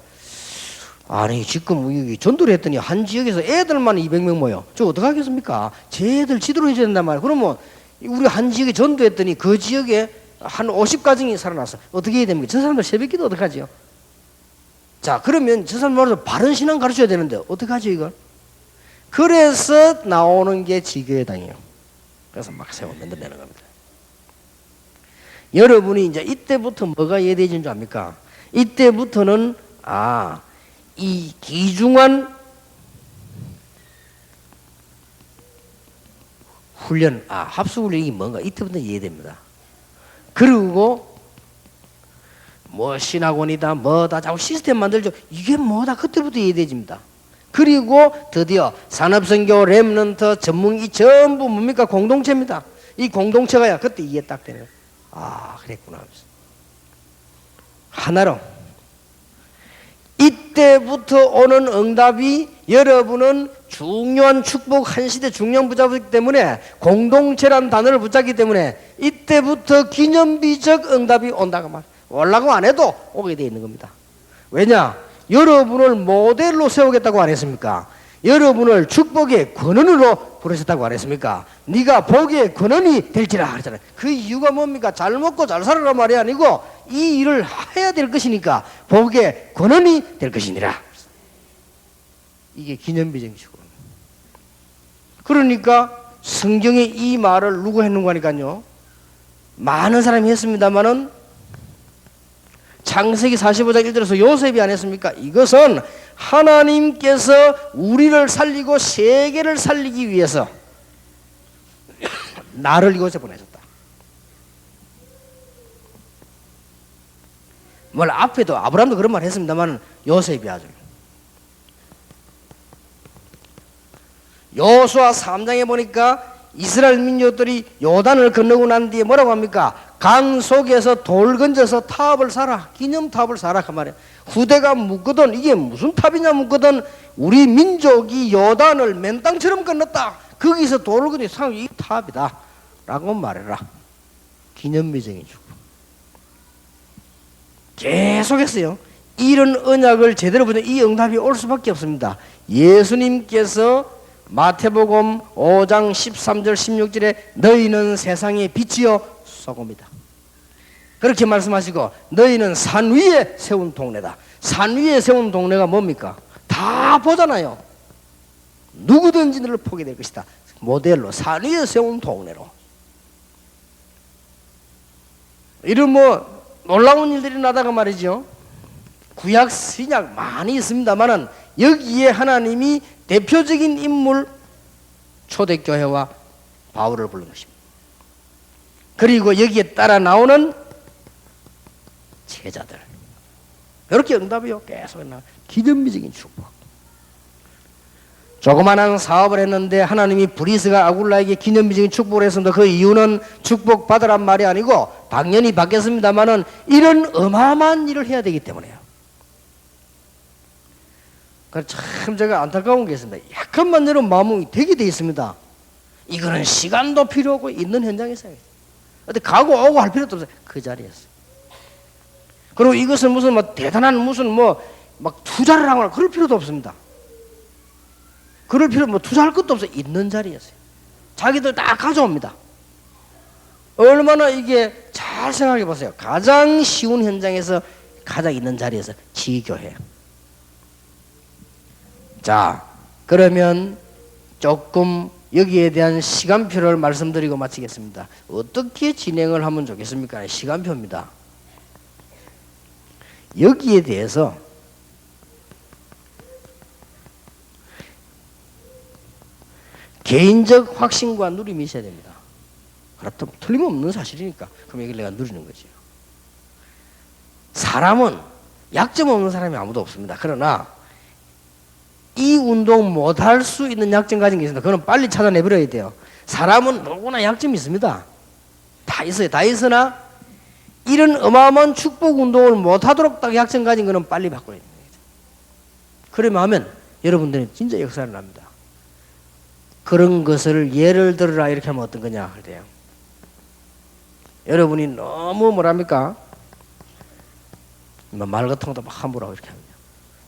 아니 지금 전도를 했더니 한 지역에서 애들만 200명 모여. 저 어떡하겠습니까? 쟤들 지도를 해줘야 된단 말이에요. 그러면 우리 한 지역에 전도했더니 그 지역에 한 50가정이 살아났어. 어떻게 해야 됩니까? 저 사람들 새벽기도 어떡하지요? 자, 그러면 저 사람 말해서 바른 신앙 가르쳐야 되는데 어떡하죠 이걸? 그래서 나오는 게 지교회당이에요. 그래서 막 세워 만들어내는 겁니다. 여러분이 이제 이때부터 뭐가 이해되는 줄 압니까? 이때부터는 이 귀중한 훈련, 합수훈련이 뭔가 이때부터 이해됩니다. 그리고 뭐 신학원이다 뭐다 자꾸 시스템 만들죠. 이게 뭐다 그때부터 이해되집니다. 그리고 드디어 산업선교 렘넌트 전문이 전부 뭡니까? 공동체입니다. 이 공동체가야 그때 이해 딱 되네요. 그랬구나 하면서 하나로 이때부터 오는 응답이 여러분은 중요한 축복 한 시대 중요한 붙잡기 때문에 공동체란 단어를 붙잡기 때문에 이때부터 기념비적 응답이 온다고 말. 올라고 안 해도 오게 되어 있는 겁니다. 왜냐? 여러분을 모델로 세우겠다고 안 했습니까? 여러분을 축복의 권원으로 부르셨다고 안 했습니까? 네가 복의 권원이 될지라 하잖아요. 그 이유가 뭡니까? 잘 먹고 잘 살아란 말이 아니고 이 일을 해야 될 것이니까 복의 권원이 될 것이니라. 이게 기념비정식으로. 그러니까 성경에 이 말을 누구 했는가 하니까요, 많은 사람이 했습니다마는 창세기 45장 1절에서 요셉이 안 했습니까? 이것은 하나님께서 우리를 살리고 세계를 살리기 위해서 나를 이곳에 보내셨다. 뭘 앞에도 아브라함도 그런 말 했습니다만 요셉이 아주 여호수아 3장에 보니까 이스라엘 민족들이 요단을 건너고 난 뒤에 뭐라고 합니까? 강 속에서 돌 건져서 탑을 사라, 기념탑을 사라 그 말이에요. 후대가 묻거든 이게 무슨 탑이냐 묻거든 우리 민족이 요단을 맨땅처럼 건넜다. 거기서 돌을 건져 이 탑이다 라고 말해라. 기념비정이 주고 계속했어요. 이런 언약을 제대로 보면 이 응답이 올 수밖에 없습니다. 예수님께서 마태복음 5장 13절 16절에 너희는 세상의 빛이요 소금이다. 그렇게 말씀하시고 너희는 산 위에 세운 동네다. 산 위에 세운 동네가 뭡니까? 다 보잖아요. 누구든지 너를 포기해 될 것이다. 모델로 산 위에 세운 동네로. 이런 놀라운 일들이 나다가 말이죠. 구약 신약 많이 있습니다만은 여기에 하나님이 대표적인 인물 초대교회와 바울을 부른 것입니다. 그리고 여기에 따라 나오는 제자들. 이렇게 응답이요. 계속 나 기념비적인 축복. 조그마한 사업을 했는데 하나님이 브리스가 아굴라에게 기념비적인 축복을 했습니다. 그 이유는 축복 받으란 말이 아니고 당연히 받겠습니다만은 이런 어마어마한 일을 해야 되기 때문에요. 그래서 참 제가 안타까운 게 있습니다. 약간만 여러분 마음이 되게 돼 있습니다. 이거는 시간도 필요 없고 있는 현장에서 해요. 어디 가고 오고 할 필요도 없어요. 그 자리에서. 그리고 이것은 무슨 대단한 무슨 막 투자를 하거나 그럴 필요도 없습니다. 그럴 필요 투자할 것도 없어요. 있는 자리에서요. 자기들 다 가져옵니다. 얼마나 이게 잘 생각해 보세요. 가장 쉬운 현장에서 가장 있는 자리에서 지교회. 자, 그러면 조금 여기에 대한 시간표를 말씀드리고 마치겠습니다. 어떻게 진행을 하면 좋겠습니까? 시간표입니다. 여기에 대해서 개인적 확신과 누림이 있어야 됩니다. 그렇다면 틀림없는 사실이니까 그럼 여기를 내가 누리는 거죠. 사람은 약점 없는 사람이 아무도 없습니다. 그러나 이 운동 못할 수 있는 약점 가진 게 있습니다. 그건 빨리 찾아내버려야 돼요. 사람은 누구나 약점이 있습니다. 다 있어요. 다 있으나 이런 어마어마한 축복 운동을 못하도록 딱 약점 가진 거는 빨리 바꿔야 됩니다. 그러면 하면 여러분들은 진짜 역사를 납니다. 그런 것을 예를 들어라 이렇게 하면 어떤 거냐 할 때요. 여러분이 너무 뭐랍니까? 말 같은 것도 막 함부로 이렇게 합니다.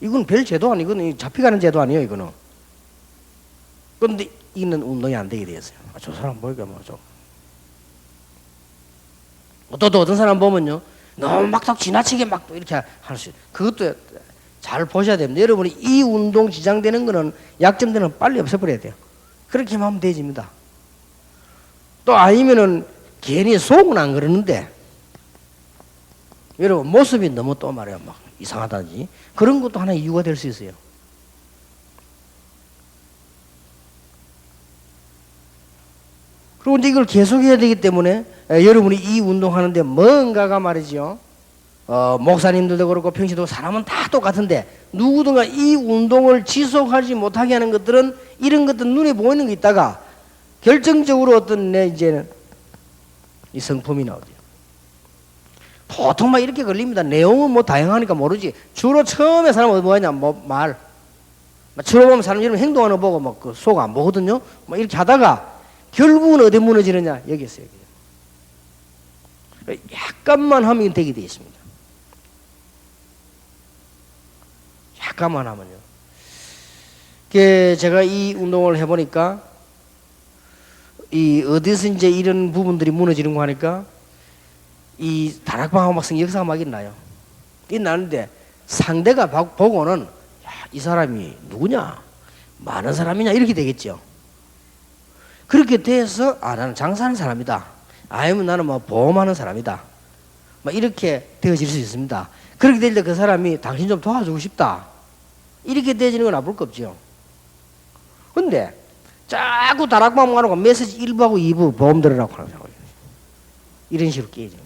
이건 별 제도 아니고 이건 잡혀가는 제도 아니에요. 이거는. 그런데 이는 운동이 안 되게 되었어요. 저 사람 보니까 좀. 또 어떤 사람 보면요. 너무 막 지나치게 막 또 이렇게 할 수 있어요. 그것도 잘 보셔야 됩니다. 여러분이 이 운동 지장되는 거는 약점되는 빨리 없애버려야 돼요. 그렇게 하면 되집니다. 또 아니면은 괜히 속은 안 그러는데 여러분 모습이 너무 또 말이야 막 이상하다든지 그런 것도 하나의 이유가 될 수 있어요. 그리고 이제 이걸 계속해야 되기 때문에 여러분이 이 운동하는데 뭔가가 말이죠. 목사님들도 그렇고 평시도 사람은 다 똑같은데 누구든가 이 운동을 지속하지 못하게 하는 것들은 이런 것들 눈에 보이는 게 있다가 결정적으로 어떤 이제는 이 성품이 나오죠. 보통 막 이렇게 걸립니다. 내용은 다양하니까 모르지. 주로 처음에 사람은 뭐하냐 말. 주로 보면 사람 이런 행동하는 거 보고 막 그 속 안 보거든요. 막 이렇게 하다가 결국은 어디 무너지느냐 여기 있어요. 약간만 하면 되게 되어 있습니다. 약간만 하면요. 제가 이 운동을 해보니까 이 어디서 이제 이런 부분들이 무너지는 거 하니까 이 다락방하고 막 역사가 막 있나요? 있나는데 상대가 보고는 야, 이 사람이 누구냐? 많은 사람이냐? 이렇게 되겠죠. 그렇게 돼서 아 나는 장사하는 사람이다. 아니면 나는 뭐 보험하는 사람이다. 막 이렇게 되어질 수 있습니다. 그렇게 될 때 그 사람이 당신 좀 도와주고 싶다. 이렇게 되어지는 건 나쁠 거 없죠. 근데 자꾸 다락방 가놓고 메시지 1부하고 2부 보험 들으라고 하는 거예요. 이런 식으로 깨지는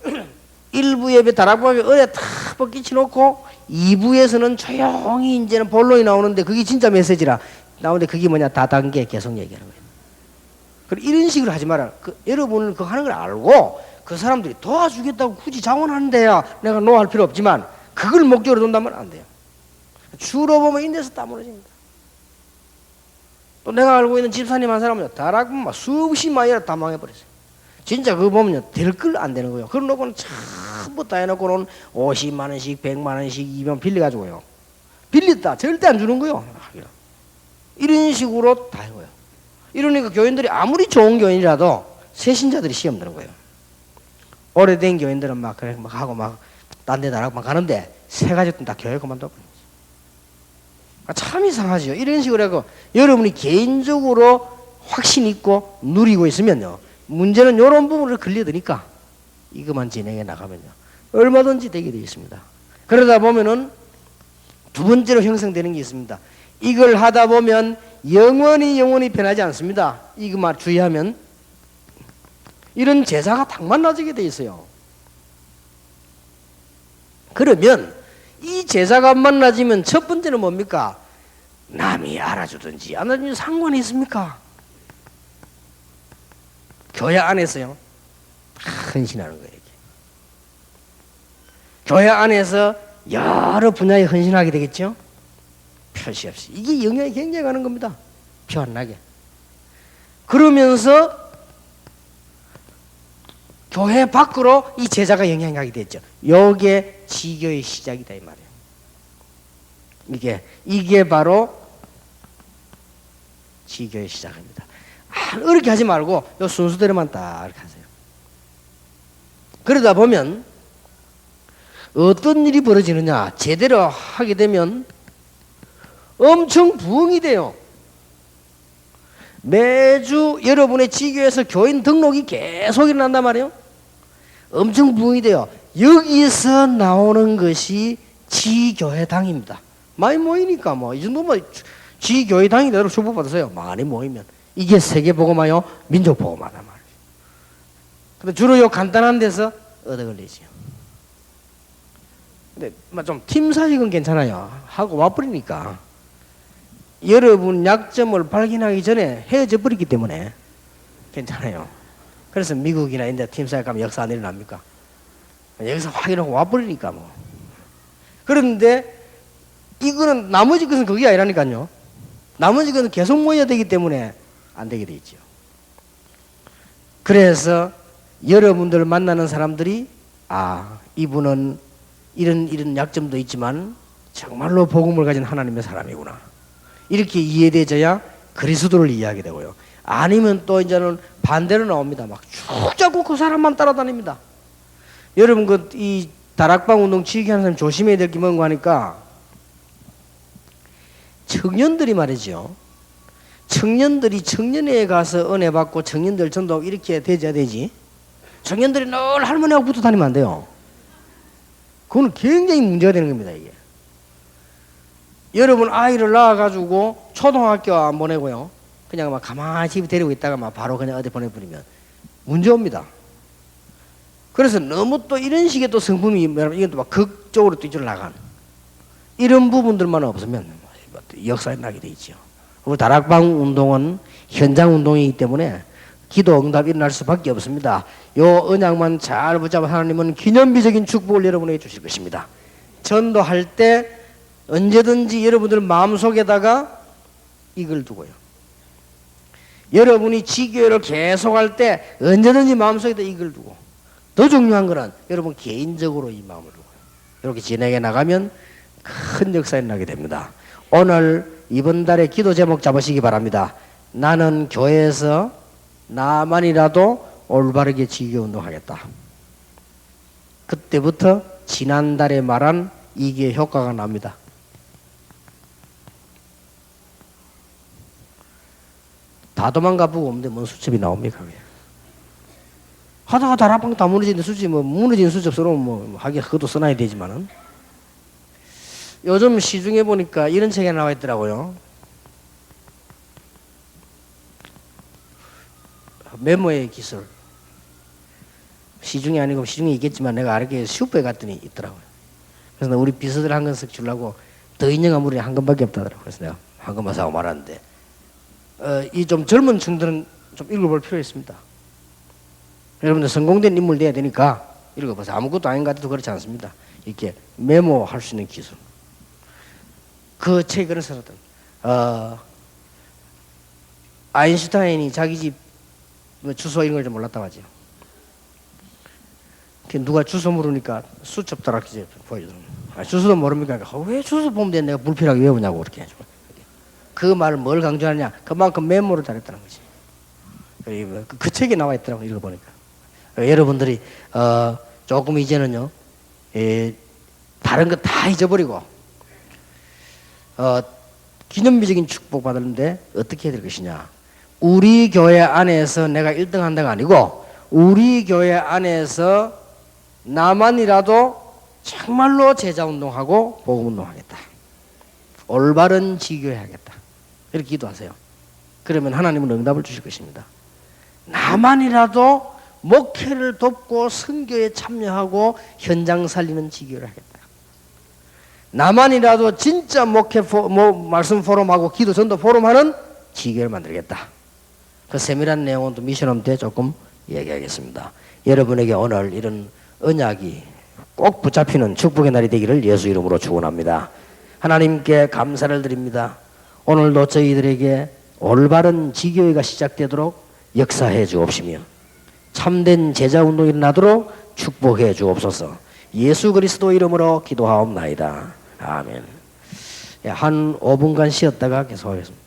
거예요. 1부에 다락방에 의뢰 탁 끼쳐놓고 2부에서는 조용히 이제는 본론이 나오는데 그게 진짜 메시지라 나오는데 그게 뭐냐 다단계 계속 얘기하는 거예요. 그리고 이런 식으로 하지 마라. 여러분은 그거 하는 걸 알고 그 사람들이 도와주겠다고 굳이 자원하는데야 내가 노할 필요 없지만 그걸 목적으로 둔다면 안 돼요. 주로 보면 인데서 따무러집니다. 또 내가 알고 있는 집사님 한 사람은 다락방 수십 마리라 다 망해버렸어요. 진짜 그거 보면요 될 걸 안 되는 거예요. 그걸 놓고는 전부 다 해놓고는 50만 원씩 100만 원씩 200만 빌려가지고요. 빌렸다 절대 안 주는 거예요. 이런 식으로 다 해요. 이러니까 교인들이 아무리 좋은 교인이라도 새신자들이 시험 드는 거예요. 오래된 교인들은 막 그래 막 하고 막 딴 데 다락방 가는데 세 가지도 다 교회 그만둬 버리죠. 참 이상하죠. 이런 식으로 하고 여러분이 개인적으로 확신 있고 누리고 있으면요. 문제는 이런 부분을 걸려드니까 이것만 진행해 나가면요. 얼마든지 되게 되어 있습니다. 그러다 보면은 두 번째로 형성되는 게 있습니다. 이걸 하다 보면 영원히 변하지 않습니다. 이것만 주의하면 이런 제사가 딱 만나지게 돼 있어요. 그러면 이 제사가 안 만나지면 첫 번째는 뭡니까? 남이 알아주든지 안 알아주든지 상관이 있습니까? 교회 안에서요 헌신하는 거예요. 교회 안에서 여러 분야에 헌신하게 되겠죠? 표시 없이 이게 영향이 굉장히 가는 겁니다. 표 안 나게. 그러면서 교회 밖으로 이 제자가 영향이 가게 됐죠. 요게 지교의 시작이다 이 말이에요. 이게 바로 지교의 시작입니다. 어렵게 하지 말고 요 순서대로만 딱 이렇게 하세요. 그러다 보면 어떤 일이 벌어지느냐 제대로 하게 되면 엄청 부흥이 돼요. 매주 여러분의 지교에서 교인 등록이 계속 일어난단 말이에요. 엄청 부흥이 돼요. 여기서 나오는 것이 지교회당입니다. 많이 모이니까 뭐 이 정도면 지교회당이대로 축복받으세요. 많이 모이면 이게 세계복음화요 민족복음화단 말이에요. 근데 주로 요 간단한 데서 얻어 걸리죠. 근데 좀 팀 사직은 괜찮아요. 하고 와버리니까 여러분 약점을 발견하기 전에 헤어져 버리기 때문에 괜찮아요. 그래서 미국이나 인데 팀 사직 가면 역사 안 일어납니까? 여기서 확인하고 와버리니까 뭐. 그런데 이거는 나머지 것은 그게 아니라니까요. 나머지 것은 계속 모여야 되기 때문에 안 되게 돼 있죠. 그래서 여러분들 만나는 사람들이 이분은 이런 약점도 있지만 정말로 복음을 가진 하나님의 사람이구나. 이렇게 이해되어야 그리스도를 이해하게 되고요. 아니면 또 이제는 반대로 나옵니다. 막 쭉 잡고 그 사람만 따라다닙니다. 여러분 이 다락방 운동 지휘하는 사람 조심해야 될 게 뭔가 하니까 청년들이 말이죠. 청년들이 청년회에 가서 은혜 받고 청년들 전도 이렇게 되어야 되지. 청년들이 늘 할머니하고 붙어 다니면 안 돼요. 그건 굉장히 문제가 되는 겁니다. 이게. 여러분 아이를 낳아가지고 초등학교 안 보내고요. 그냥 막 가만히 집에 데리고 있다가 막 바로 그냥 어디 보내버리면 문제 옵니다. 그래서 너무 또 이런 식의 또 성품이 이건 또 막 극적으로 또 이쪽으로 나간 이런 부분들만 없으면 역사에 나게 돼 있죠. 그리고 다락방 운동은 현장 운동이기 때문에 기도 응답이 일어날 수밖에 없습니다. 요 언약만 잘 붙잡아 하나님은 기념비적인 축복을 여러분에게 주실 것입니다. 전도할 때 언제든지 여러분들 마음속에다가 이걸 두고요. 여러분이 지교회를 계속할 때 언제든지 마음속에다 이걸 두고 더 중요한 것은 여러분 개인적으로 이 마음을 두고요. 이렇게 진행해 나가면 큰 역사에 나게 됩니다. 오늘 이번 달에 기도 제목 잡으시기 바랍니다. 나는 교회에서 나만이라도 올바르게 지교 운동하겠다. 그때부터 지난달에 말한 이게 효과가 납니다. 다 도망가 보고 없는데 뭔 수첩이 나옵니까? 하다가 다락방 다 무너지는데 수첩이 뭐 무너진 수첩스러운 뭐 하긴 그것도 써놔야 되지만은 요즘 시중에 보니까 이런 책이 나와 있더라고요. 메모의 기술. 시중이 아니고 시중에 있겠지만 내가 알게 슈퍼에 갔더니 있더라고요. 그래서 우리 비서들 한 권씩 주려고 더 인정한 물이 한 권밖에 없다더라고요. 그래서 내가 한 권만 사고 말았는데 이 좀 젊은 층들은 좀 읽어볼 필요 있습니다. 여러분들 성공된 인물 돼야 되니까 읽어보세요. 아무것도 아닌 것 같아도 그렇지 않습니다. 이렇게 메모할 수 있는 기술. 그 책을 썼던 아인슈타인이 자기 집 주소 이런 걸 좀 몰랐다고 하죠. 누가 주소 물으니까 수첩 다락지 보여주더라고요. 주소도 모릅니까? 왜 주소 보면 돼? 내가 불필요하게 외우냐고 그렇게 해줘. 그 말을 뭘 강조하느냐? 그만큼 메모를 잘했다는 거지. 그 책에 나와 있더라고요. 읽어보니까. 여러분들이 조금 이제는요 다른 거 다 잊어버리고 기념비적인 축복 받았는데 어떻게 해야 될 것이냐? 우리 교회 안에서 내가 1등 한다가 아니고 우리 교회 안에서 나만이라도 정말로 제자운동하고 복음운동하겠다. 올바른 지교해야겠다. 이렇게 기도하세요. 그러면 하나님은 응답을 주실 것입니다. 나만이라도 목회를 돕고 선교에 참여하고 현장 살리는 지교를 하겠다. 나만이라도 진짜 목회 말씀 포럼하고 기도 전도 포럼하는 지교를 만들겠다. 그 세밀한 내용은 또 미션홈 때 조금 얘기하겠습니다. 여러분에게 오늘 이런 언약이 꼭 붙잡히는 축복의 날이 되기를 예수 이름으로 축원합니다. 하나님께 감사를 드립니다. 오늘도 저희들에게 올바른 지교회가 시작되도록 역사해 주옵시며 참된 제자운동이 일어나도록 축복해 주옵소서. 예수 그리스도 이름으로 기도하옵나이다. 아멘. 한 5분간 쉬었다가 계속하겠습니다.